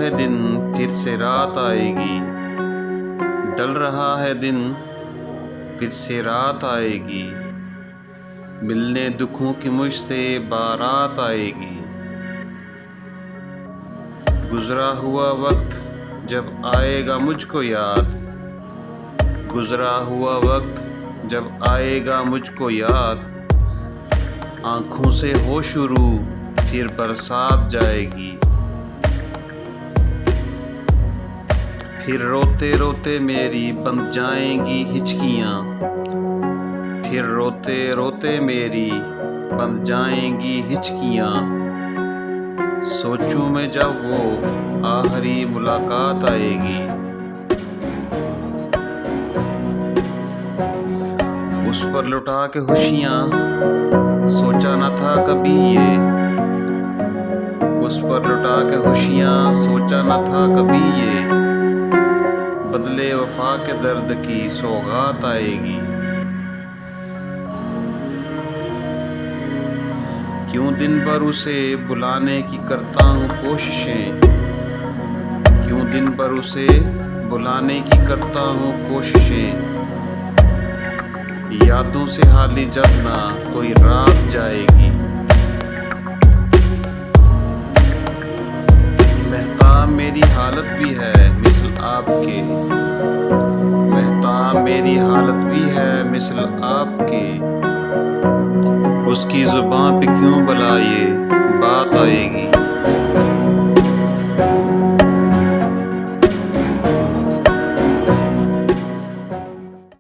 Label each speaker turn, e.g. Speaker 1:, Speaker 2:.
Speaker 1: है दिन फिर से रात आएगी, ढल रहा है दिन फिर से रात आएगी, मिलने दुखों की मुझसे बारात आएगी। गुजरा हुआ वक्त जब आएगा मुझको याद, गुजरा हुआ वक्त जब आएगा मुझको याद, आँखों से हो शुरू फिर बरसात जाएगी। फिर रोते रोते मेरी बंध जाएंगी हिचकियाँ, फिर रोते रोते मेरी बंध जाएंगी हिचकियाँ, सोचूं मैं जब वो आखिरी मुलाकात आएगी। उस पर लुटा के खुशियाँ सोचा न था कभी ये, उस पर लुटा के खुशियाँ सोचा न था कभी ये, बदले वफा के दर्द की सौगात आएगी। क्यों दिन भर उसे बुलाने की करता हूँ कोशिशें, क्यों दिन भर उसे बुलाने की करता हूँ कोशिशें, यादों से हाली जब ना कोई रात जाएगी। महताब मेरी हालत भी है मिसल आपके, महताब मेरी हालत भी है मिसल आपके, उसकी जुबान पे क्यों भला ये बात आएगी।